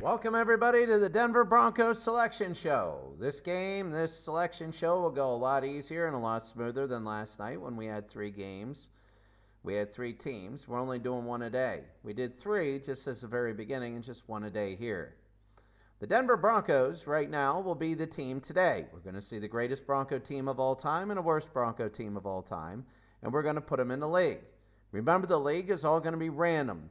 Welcome, everybody, to the Denver Broncos Selection Show. This selection show will go a lot easier and a lot smoother than last night when we had 3 games. We had 3 teams. We're only doing 1 a day. We did 3 just as the very beginning and just 1 a day here. The Denver Broncos right now will be the team today. We're going to see the greatest Bronco team of all time and the worst Bronco team of all time, and we're going to put them in the league. Remember, the league is all going to be random.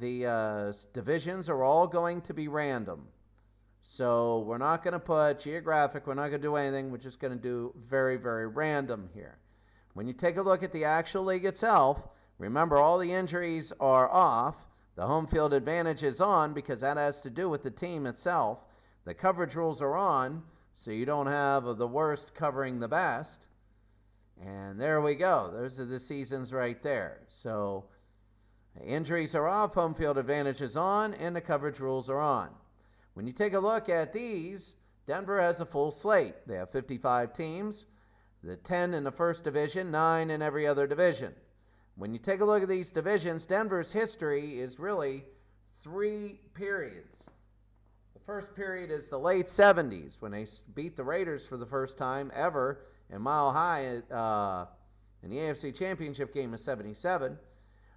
The divisions are all going to be random. So we're not going to put geographic. We're not going to do anything. We're just going to do very, very random here. When you take a look at the actual league itself, remember all the injuries are off. The home field advantage is on because that has to do with the team itself. The coverage rules are on, so you don't have the worst covering the best. And there we go. Those are the seasons right there. So injuries are off, home field advantage is on, and the coverage rules are on. When you take a look at these, Denver has a full slate. They have 55 teams, the 10 in the first division, 9 in every other division. When you take a look at these divisions, Denver's history is really 3 periods. The first period is the late 70s when they beat the Raiders for the first time ever in Mile High in the AFC Championship game of 77.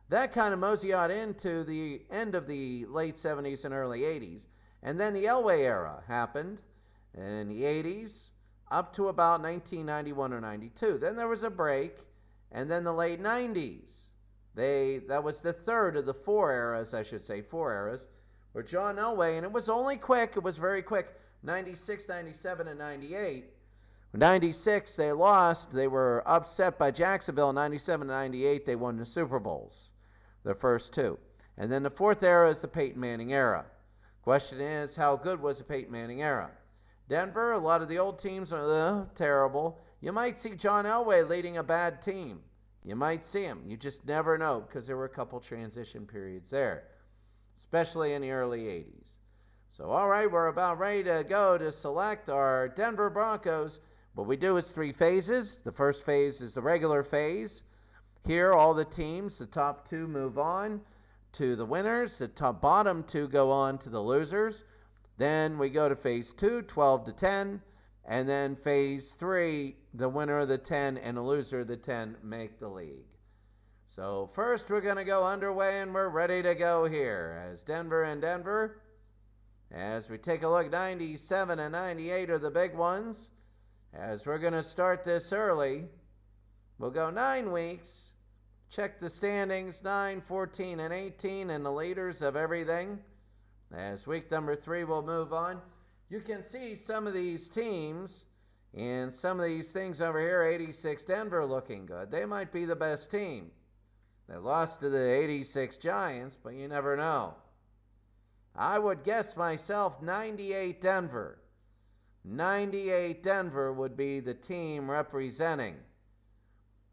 That kind of moseyed into the end of the late 70s and early 80s. And then the Elway era happened in the 80s up to about 1991 or 92. Then there was a break, and then the late 90s. That was the third of the 4 eras, where John Elway, and it was only quick, it was very quick, 96, 97, and 98. 96, they lost. They were upset by Jacksonville. 97 and 98, they won the Super Bowls. The first 2. And then the 4th era is the Peyton Manning era. Question is, how good was the Peyton Manning era? Denver, a lot of the old teams are terrible. You might see John Elway leading a bad team. You might see him. You just never know because there were a couple transition periods there, especially in the early 80s. So, all right, we're about ready to go to select our Denver Broncos. What we do is 3 phases. The first phase is the regular phase. Here, all the teams, the top 2 move on to the winners. The bottom 2 go on to the losers. Then we go to phase 2, 12 to 10. And then phase 3, the winner of the 10 and the loser of the 10 make the league. So first, we're going to go underway, and we're ready to go here. As Denver, as we take a look, 97 and 98 are the big ones. As we're going to start this early, we'll go 9 weeks. Check the standings, 9, 14, and 18, and the leaders of everything. As week number 3, we'll move on. You can see some of these teams and some of these things over here. 86 Denver looking good. They might be the best team. They lost to the 86 Giants, but you never know. I would guess myself 98 Denver. 98 Denver would be the team representing.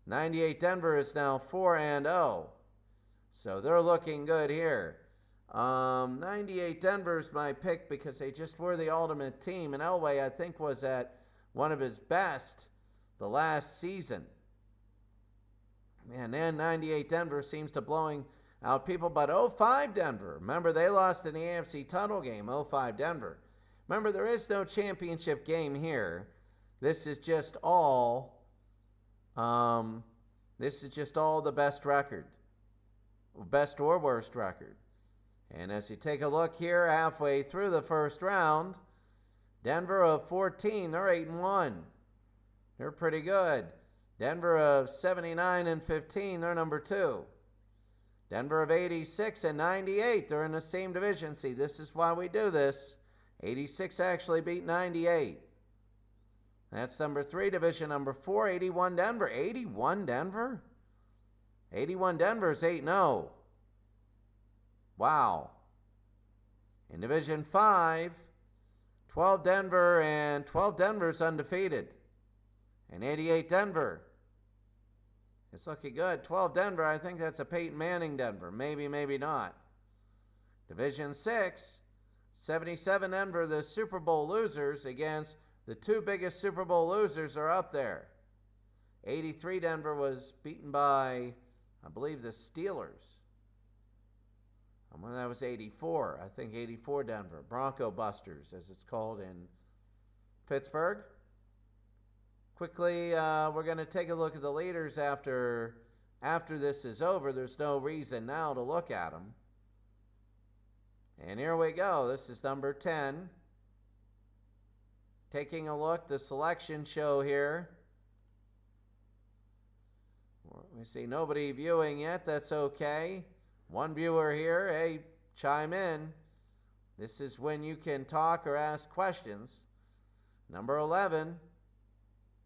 98 Denver is now 4-0, so they're looking good here. 98 Denver's my pick because they just were the ultimate team, and Elway, I think, was at one of his best the last season. And then 98 Denver seems to blowing out people, but 05 Denver. Remember, they lost in the AFC title game, 05 Denver. Remember, there is no championship game here. This is just all the best record, best or worst record. And as you take a look here, halfway through the first round, Denver of 14, they're 8-1. They're pretty good. Denver of 79 and 15, they're number 2. Denver of 86 and 98, they're in the same division. See, this is why we do this. 86 actually beat 98. That's number 3, division number 4, 81 Denver. 81 Denver? 81 Denver is 8-0. Wow. In division 5, 12 Denver, and 12 Denver's undefeated. And 88 Denver. It's looking good. 12 Denver, I think that's a Peyton Manning Denver. Maybe, maybe not. Division 6, 77 Denver, the Super Bowl losers against the 2 biggest Super Bowl losers are up there. 83 Denver was beaten by, I believe, the Steelers. Well, that was 84. I think 84 Denver. Bronco Busters, as it's called in Pittsburgh. Quickly, we're going to take a look at the leaders after this is over. There's no reason now to look at them. And here we go. This is number 10. Taking a look, the selection show here. We see nobody viewing yet. That's okay. One viewer here. Hey, chime in. This is when you can talk or ask questions. Number 11.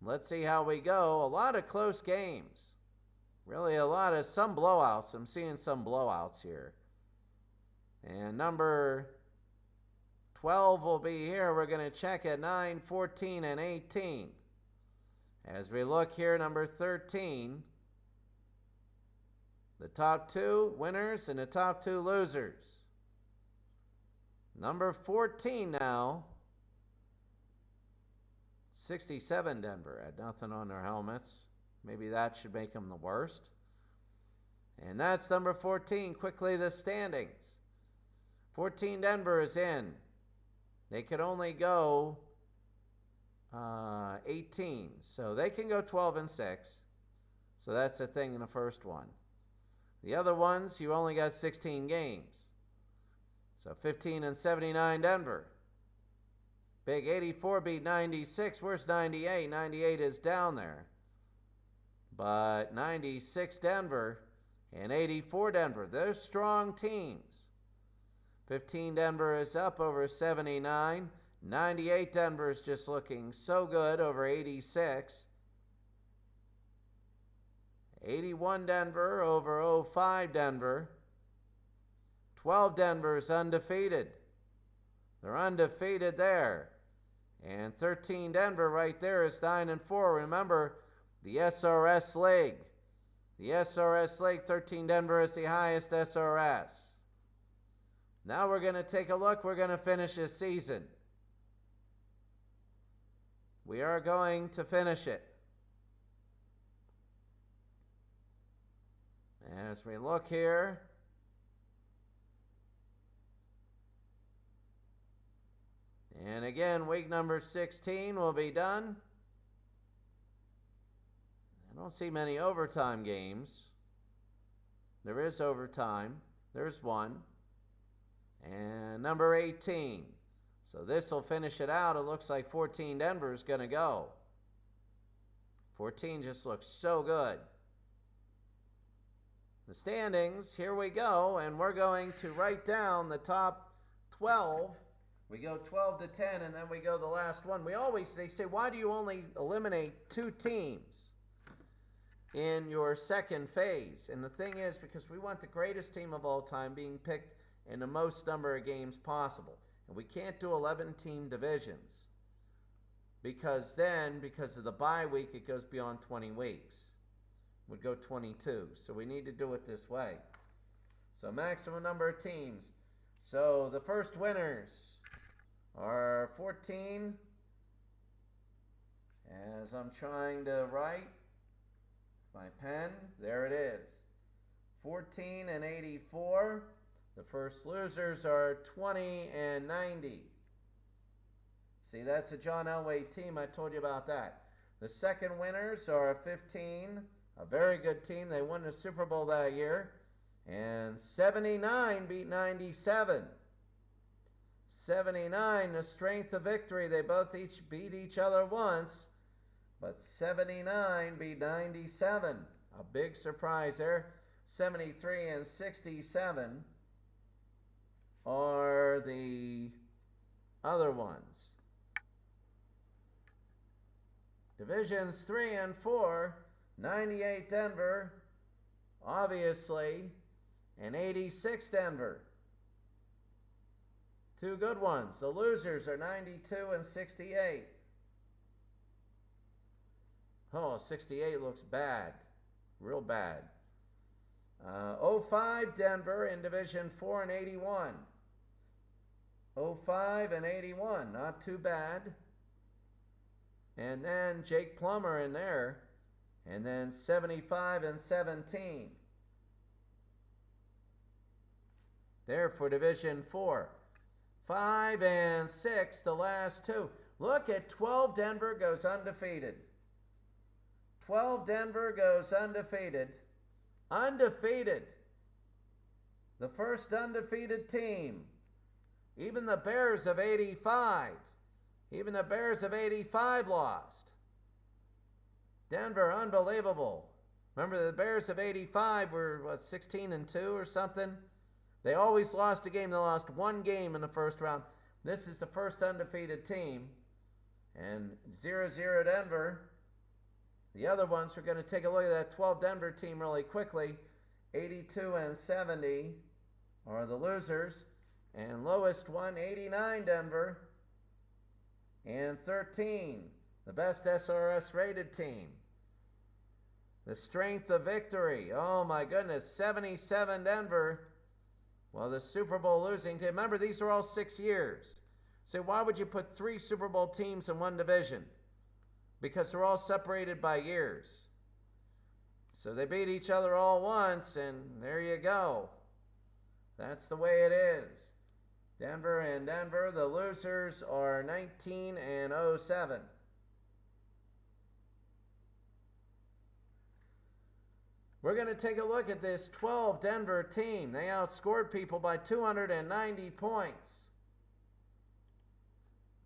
Let's see how we go. A lot of close games. Really some blowouts. I'm seeing some blowouts here. And number 12 will be here. We're going to check at 9, 14, and 18. As we look here, number 13. The top 2 winners and the top 2 losers. Number 14 now. 67 Denver had nothing on their helmets. Maybe that should make them the worst. And that's number 14. Quickly, the standings. 14 Denver is in. They could only go 18. So they can go 12-6. So that's the thing in the first one. The other ones, you only got 16 games. So 15-79 Denver. Big 84 beat 96. Where's 98? 98 is down there. But 96 Denver and 84 Denver. They're strong teams. 15 Denver is up over 79. 98 Denver is just looking so good over 86. 81 Denver over 05 Denver. 12 Denver is undefeated. They're undefeated there. And 13 Denver right there is 9-4. Remember, the SRS League. The SRS League, 13 Denver is the highest SRS. Now we're going to take a look. We're going to finish this season. We are going to finish it. As we look here, and again, week number 16 will be done. I don't see many overtime games. There is overtime. There's one. And number 18. So this will finish it out. It looks like 14 Denver is going to go. 14 just looks so good. The standings, here we go, and we're going to write down the top 12. We go 12 to 10, and then we go the last one. They say, why do you only eliminate 2 teams in your second phase? And the thing is, because we want the greatest team of all time being picked in the most number of games possible. And we can't do 11-team divisions. Because then, because of the bye week, it goes beyond 20 weeks. Would go 22. So we need to do it this way. So maximum number of teams. So the first winners are 14. As I'm trying to write my pen, there it is. 14-84. The first losers are 20-90. See, that's a John Elway team. I told you about that. The second winners are 15. A very good team. They won the Super Bowl that year. And 79 beat 97. 79, the strength of victory. They both each beat each other once. But 79 beat 97. A big surprise there. 73 and 67 are the other ones. Divisions 3 and 4. 98 Denver, obviously, and 86 Denver. 2 good ones. The losers are 92 and 68. Oh, 68 looks bad. Real bad. 05 Denver in Division 4 and 81. 05 and 81, not too bad. And then Jake Plummer in there. And then 75 and 17. there for Division 4. 5 and 6, the last two. Look at 12 Denver goes undefeated. 12 Denver goes undefeated. Undefeated. The first undefeated team. Even the Bears of 85. Even the Bears of 85 lost. Denver, unbelievable. Remember, the Bears of 85 were, 16 and 2 or something? They always lost a game. They lost one game in the first round. This is the first undefeated team. And 0-0 Denver. The other ones, we're going to take a look at that 12 Denver team really quickly. 82 and 70 are the losers. And lowest one, 89 Denver. And 13, the best SRS rated team. The strength of victory, oh my goodness, 77 Denver. Well, the Super Bowl losing team. Remember, these are all 6 years. So why would you put 3 Super Bowl teams in one division? Because they're all separated by years. So they beat each other all once, and there you go. That's the way it is. Denver and Denver, the losers are 19 and 07. We're going to take a look at this 12 Denver team. They outscored people by 290 points.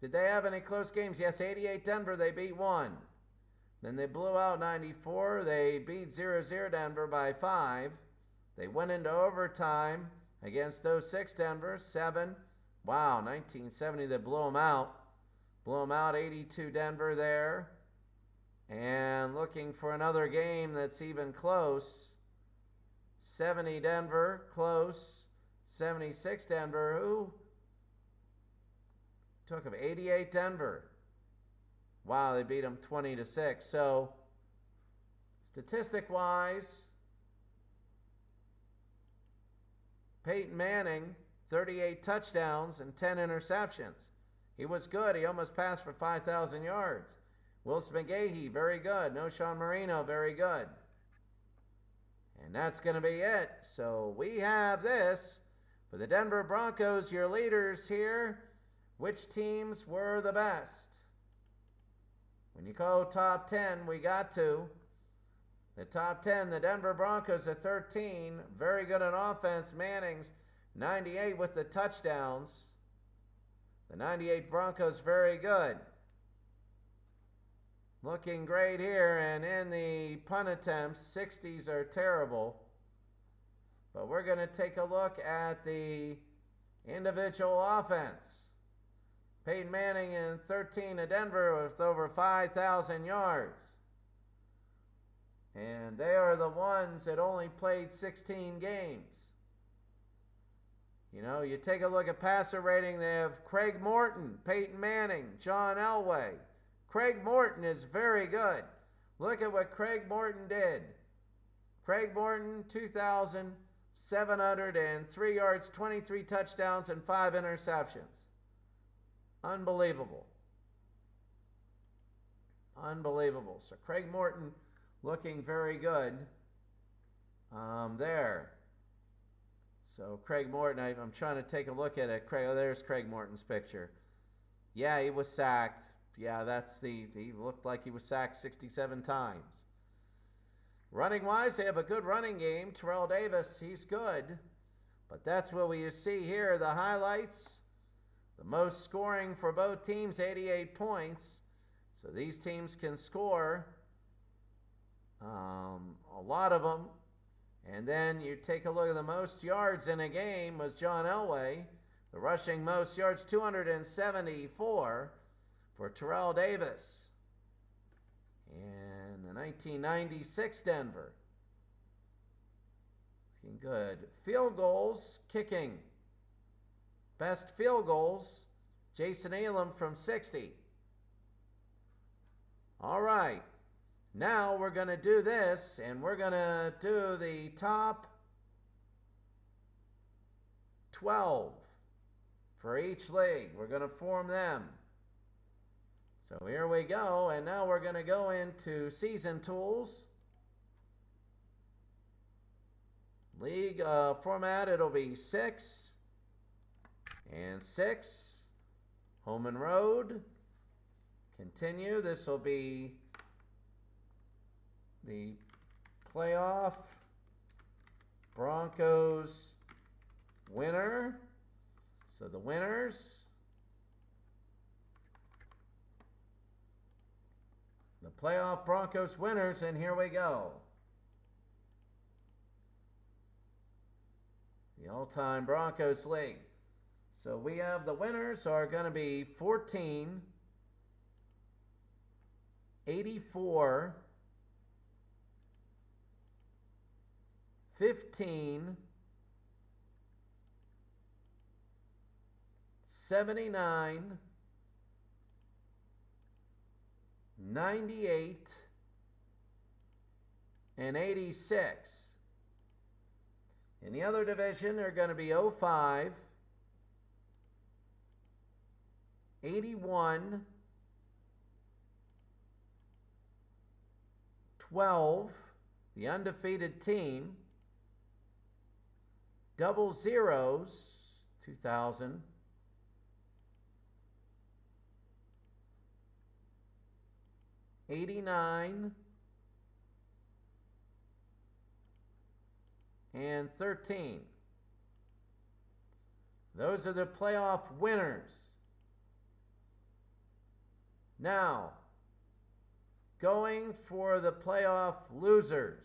Did they have any close games? Yes, 88 Denver, they beat 1. Then they blew out 94. They beat 0-0 Denver by 5. They went into overtime against 06 Denver, 7. Wow, 1970, they blew them out. Blew them out, 82 Denver there. And looking for another game that's even close. 70 Denver, close. 76 Denver, who took them? 88 Denver. Wow, they beat them 20-6. So, statistic-wise, Peyton Manning, 38 touchdowns and 10 interceptions. He was good. He almost passed for 5,000 yards. Wilson McGahee, very good. No Sean Marino, very good. And that's going to be it. So we have this for the Denver Broncos, your leaders here. Which teams were the best? When you go top 10, we got to. The top 10, the Denver Broncos at 13. Very good on offense. Manning's 98 with the touchdowns. The 98 Broncos, very good. Looking great here, and in the punt attempts, 60s are terrible. But we're going to take a look at the individual offense. Peyton Manning in 13 of Denver with over 5,000 yards. And they are the ones that only played 16 games. You know, you take a look at passer rating, they have Craig Morton, Peyton Manning, John Elway. Craig Morton is very good. Look at what Craig Morton did. Craig Morton, 2,703 yards, 23 touchdowns, and 5 interceptions. Unbelievable. Unbelievable. So Craig Morton looking very good there. So Craig Morton, I'm trying to take a look at it. Oh, there's Craig Morton's picture. Yeah, he was sacked. Yeah, he looked like he was sacked 67 times. Running-wise, they have a good running game. Terrell Davis, he's good. But that's what we see here, the highlights. The most scoring for both teams, 88 points. So these teams can score a lot of them. And then you take a look at the most yards in a game was John Elway. The rushing most yards, 274 for Terrell Davis. And the 1996 Denver. Looking good. Field goals, kicking. Best field goals, Jason Elam from 60. All right. Now we're going to do this, and we're going to do the top 12 for each league. We're going to form them. So here we go, and now we're going to go into season tools. League format, it'll be 6. And 6, home and road. Continue. This will be the playoff Broncos winner. So the winners. The playoff Broncos winners, and here we go. The all-time Broncos League. So we have the winners are going to be 14, 84, 15, 79, 98, and 86. In the other division, they're going to be 05, 81, 12, the undefeated team, double zeros, 2000, 89, and 13. Those are the playoff winners. Now, going for the playoff losers.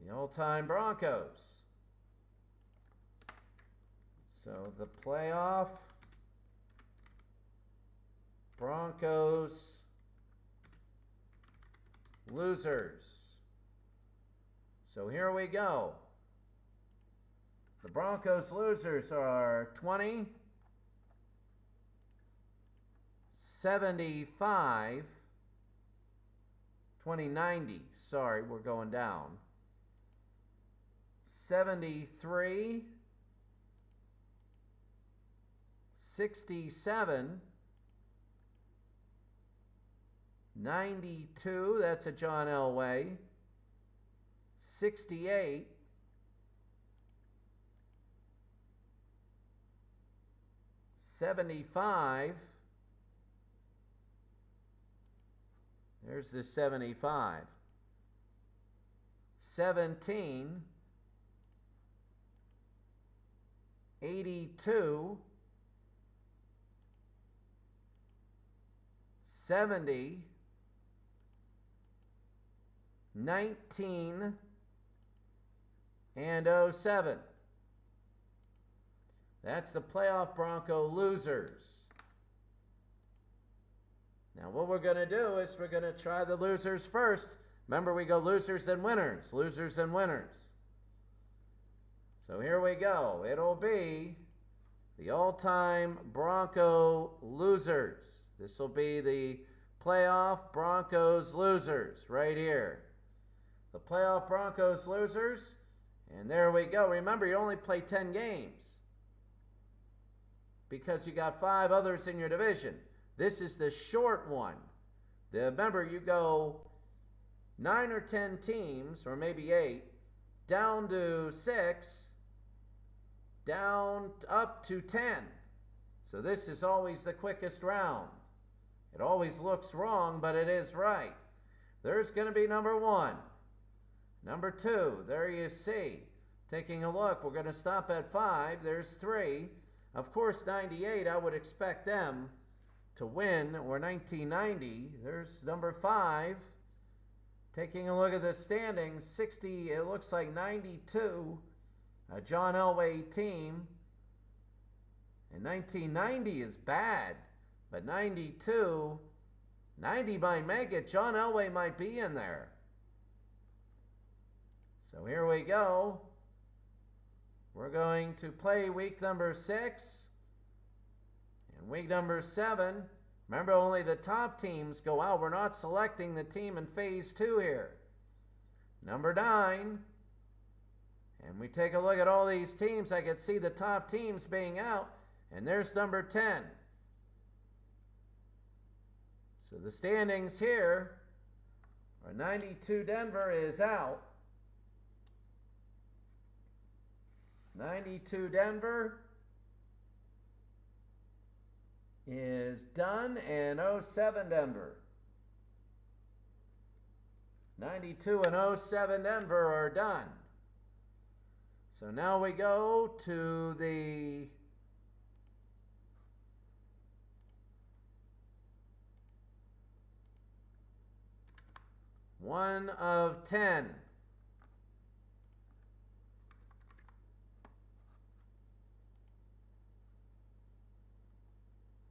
The all-time Broncos. So the playoff Broncos losers. So here we go. The Broncos losers are 20, 75, 2090. Sorry, we're going down. 73, 67, 92, that's a John Elway, 68, 75, there's the 75, 17, 82, 70, 19, and 07. That's the playoff Bronco losers. Now what we're going to do is we're going to try the losers first. Remember, we go losers and winners, losers and winners. So here we go. It'll be the all-time Bronco losers. This will be the playoff Broncos losers right here. The playoff Broncos losers. And there we go. Remember, you only play 10 games because you got 5 others in your division. This is the short one. Remember, you go 9 or 10 teams, or maybe 8, down to 6, down up to 10. So this is always the quickest round. It always looks wrong, but it is right. There's going to be number 1. Number 2, there you see. Taking a look, we're going to stop at 5. There's 3. Of course, 98, I would expect them to win, or 1990. There's number 5. Taking a look at the standings, 60, it looks like 92. A John Elway team. And 1990 is bad, but 92, 90 might make it. John Elway might be in there. So here we go. We're going to play week number 6 and week number 7. Remember, only the top teams go out. We're not selecting the team in phase 2 here. Number 9. And we take a look at all these teams. I can see the top teams being out. And there's number 10. So the standings here are 92 Denver is out. 92 Denver is done, and 07 Denver. 92 and 07 Denver are done. So now we go to the one of 10.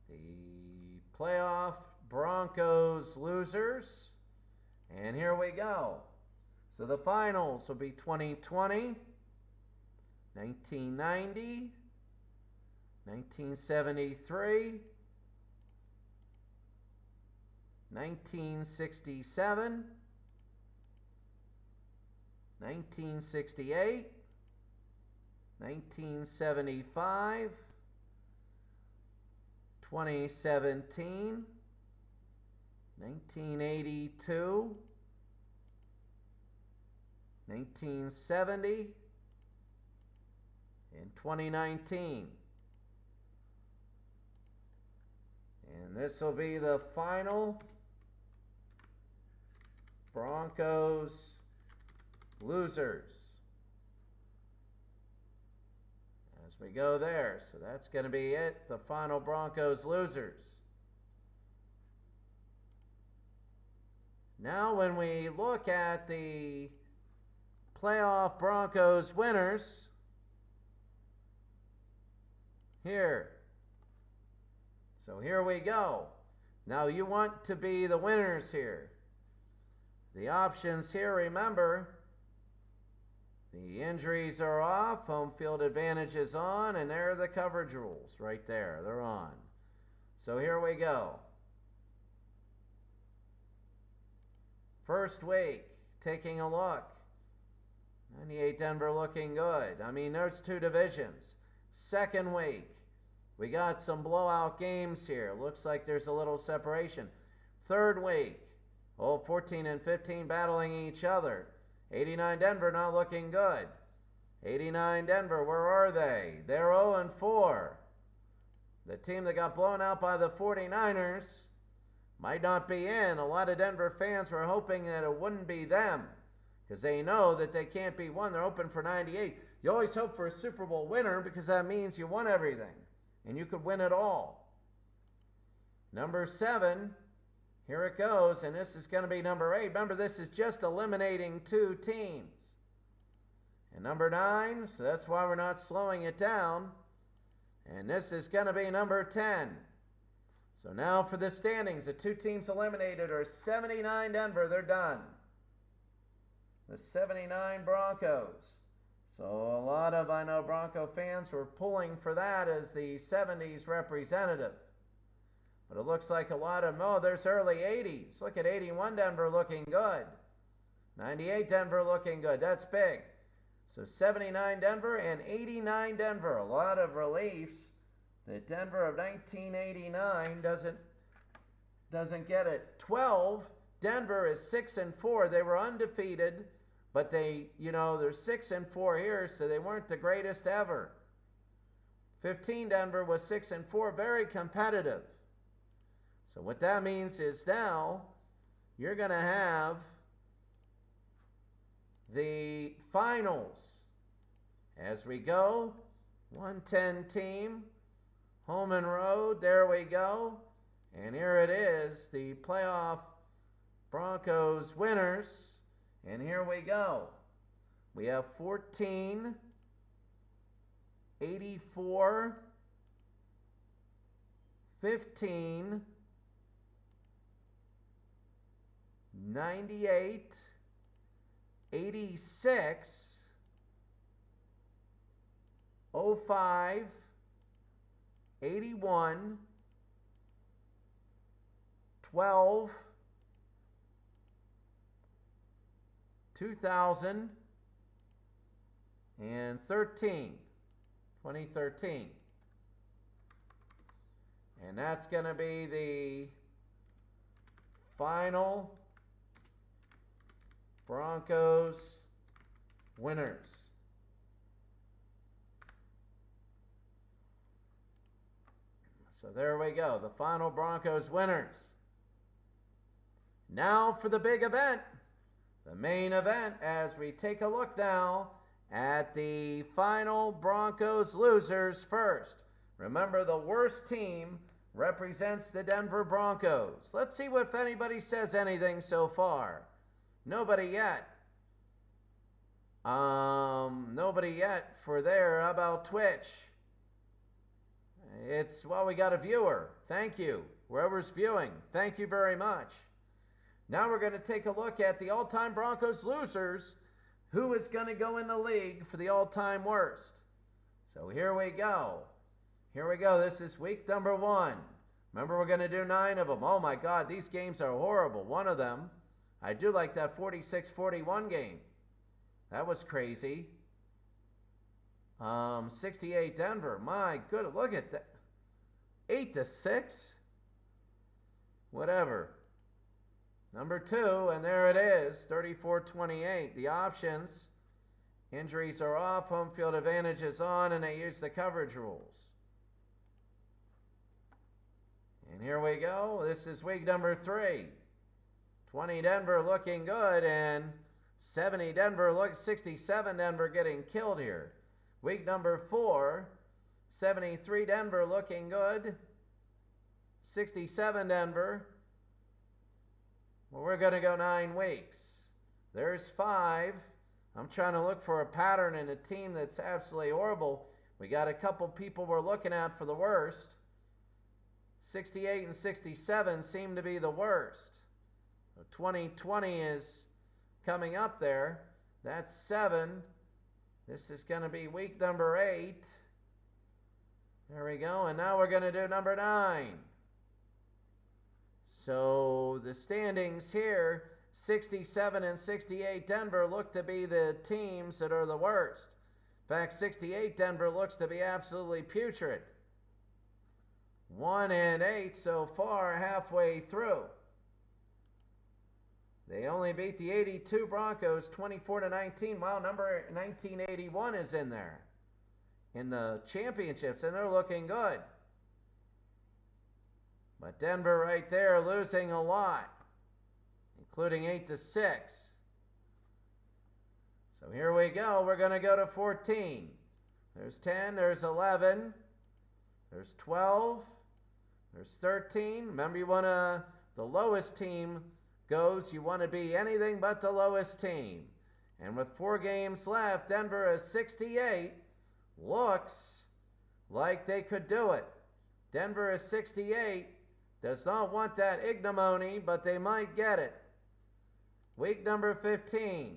The playoff Broncos losers. And here we go. So the finals will be 2020, 1990, 1973, 1967, 1968, 1975, 2017, 1982, 1970, and 2019. And this will be the final Broncos losers. As we go there, so that's going to be it, the final Broncos losers. Now when we look at the playoff Broncos winners, here. So here we go. Now you want to be the winners here. The options here, remember, the injuries are off, home field advantage is on, and there are the coverage rules right there. They're on. So here we go. First week, taking a look. 98 Denver looking good. I mean, there's two divisions. Second week, we got some blowout games here. Looks like there's a little separation. Third week, 14 and 15 battling each other. 89 Denver not looking good. 89 Denver, where are they? They're 0 and 4. The team that got blown out by the 49ers might not be in. A lot of Denver fans were hoping that it wouldn't be them because they know that they can't be won. They're open for 98. You always hope for a Super Bowl winner because that means you won everything and you could win it all. Number 7, here it goes, and this is going to be number 8. Remember, this is just eliminating 2 teams. And number 9, so that's why we're not slowing it down. And this is going to be number 10. So now for the standings, the 2 teams eliminated are 79 Denver. They're done. The 79 Broncos. So a lot of, I know, Bronco fans were pulling for that as the 70s representative. But it looks like a lot of, there's early 80s. Look at 81 Denver looking good. 98 Denver looking good. That's big. So 79 Denver and 89 Denver. A lot of reliefs. The Denver of 1989 doesn't get it. 12, Denver is 6 and 4. They were undefeated, but they're 6 and 4 here, so they weren't the greatest ever. 15, Denver was 6 and 4, very competitive. So what that means is now you're going to have the finals as we go. 110 team. Home and road, there we go. And here it is, the playoff Broncos winners. And here we go. We have 14, 84, 15, 98, 86, 05, 81, 12, 2000, and 13, 2013. And that's going to be the final Broncos winners. So there we go, the final Broncos winners. Now for the big event, the main event, as we take a look now at the final Broncos losers first. Remember, the worst team represents the Denver Broncos. Let's see if anybody says anything so far. Nobody yet. Nobody yet for there. How about Twitch? Well, we got a viewer. Thank you. Whoever's viewing, thank you very much. Now we're going to take a look at the all-time Broncos losers. Who is going to go in the league for the all-time worst? So here we go. Here we go. This is week number 1. Remember, we're going to do 9 of them. Oh my God, these games are horrible. One of them, I do like that 46-41 game. That was crazy. 68 Denver. My good, look at that. 8-6. Whatever. Number 2, and there it is, 34-28. The options. Injuries are off, home field advantage is on, and they use the coverage rules. And here we go. This is week number 3. 20 Denver looking good, and 70 Denver, 67 Denver getting killed here. Week number 4, 73 Denver looking good, 67 Denver. Well, we're going to go 9 weeks. There's 5. I'm trying to look for a pattern in a team that's absolutely horrible. We got a couple people we're looking at for the worst. 68 and 67 seem to be the worst. 2020 is coming up there. That's 7. This is going to be week number 8. There we go. And now we're going to do number 9. So the standings here, 67 and 68 Denver look to be the teams that are the worst. In fact, 68 Denver looks to be absolutely putrid. 1 and 8 so far, halfway through. They only beat the 82 Broncos 24-19. Wow, number 1981 is in there in the championships, and they're looking good. But Denver right there losing a lot, including 8-6. So here we go. We're going to go to 14. There's 10. There's 11. There's 12. There's 13. Remember, you want to, the lowest team goes, you want to be anything but the lowest team. And with 4 games left, Denver is 68. Looks like they could do it. Denver is 68. Does not want that ignominy, but they might get it. Week number 15.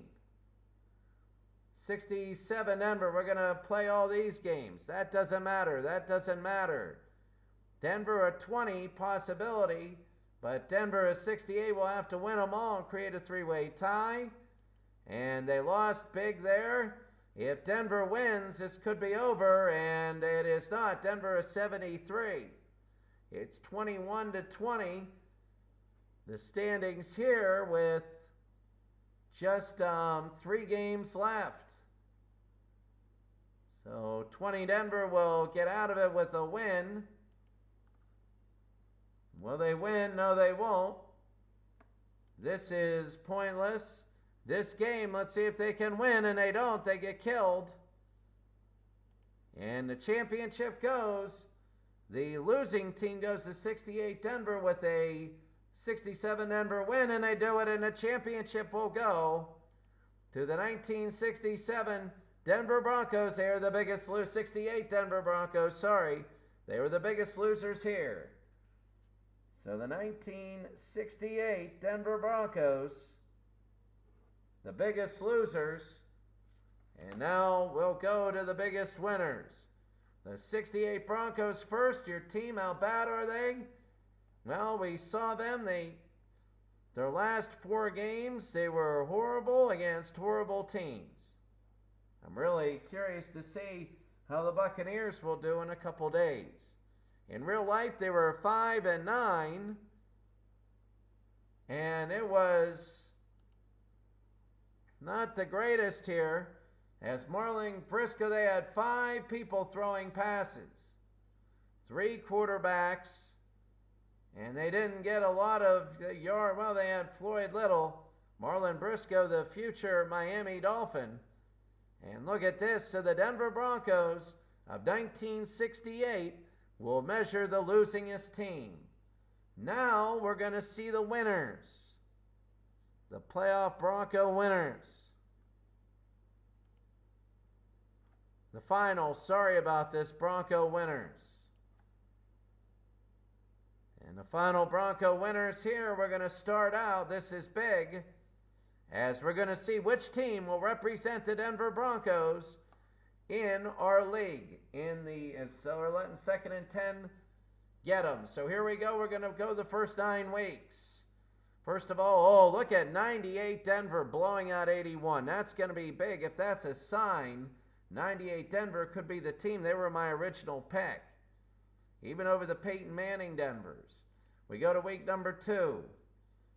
67 Denver. We're going to play all these games. That doesn't matter. That doesn't matter. Denver a 20 possibility, but Denver is 68. Will have to win them all and create a 3-way tie. And they lost big there. If Denver wins, this could be over, and it is not. Denver is 73. It's 21-20. The standings here with just 3 games left. So 20 Denver will get out of it with a win. Will they win? No, they won't. This is pointless. This game, let's see if they can win, and they don't. They get killed. And the championship goes. The losing team goes to 68 Denver with a 67 Denver win, and they do it, and the championship will go to the 1967 Denver Broncos. They are the biggest 68 Denver Broncos, sorry. They were the biggest losers here. So the 1968 Denver Broncos, the biggest losers. And now we'll go to the biggest winners. The 68 Broncos first. Your team, how bad are they? Well, we saw them. Their last 4 games, they were horrible against horrible teams. I'm really curious to see how the Buccaneers will do in a couple days. In real life, they were 5-9. And it was not the greatest here. As Marlon Briscoe, they had 5 people throwing passes, 3 quarterbacks, and they didn't get a lot of yard. Well, they had Floyd Little, Marlon Briscoe, the future Miami Dolphin. And look at this. So the Denver Broncos of 1968 will measure the losingest team. Now we're going to see the winners, the playoff Bronco winners. The final, sorry about this, Bronco winners. And the final Bronco winners here, we're going to start out. This is big, as we're going to see which team will represent the Denver Broncos in our league. So we're letting 2nd and 10 get them. So here we go. We're going to go the first 9 weeks. First of all, oh, look at 98 Denver blowing out 81. That's going to be big. If that's a sign, 98 Denver could be the team. They were my original pick, even over the Peyton Manning Denvers. We go to week number 2.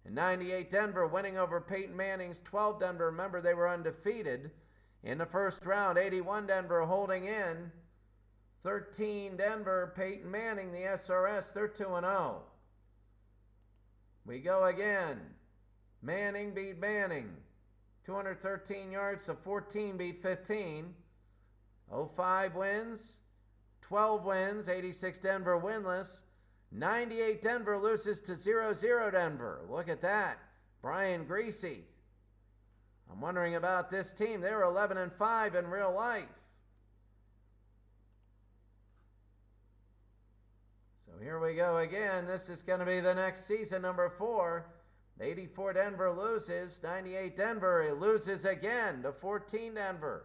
And 98 Denver winning over Peyton Manning's 12 Denver. Remember, they were undefeated in the first round. 81 Denver holding in. 13 Denver, Peyton Manning, the SRS, they're 2-0. We go again. Manning beat Manning. 213 yards, so 14 beat 15. 05 wins, 12 wins, 86 Denver winless. 98 Denver loses to 0-0 Denver. Look at that. Brian Greasy. I'm wondering about this team. They were 11-5 in real life. So here we go again. This is going to be the next season, number 4. 84 Denver loses. 98 Denver loses again to 14 Denver.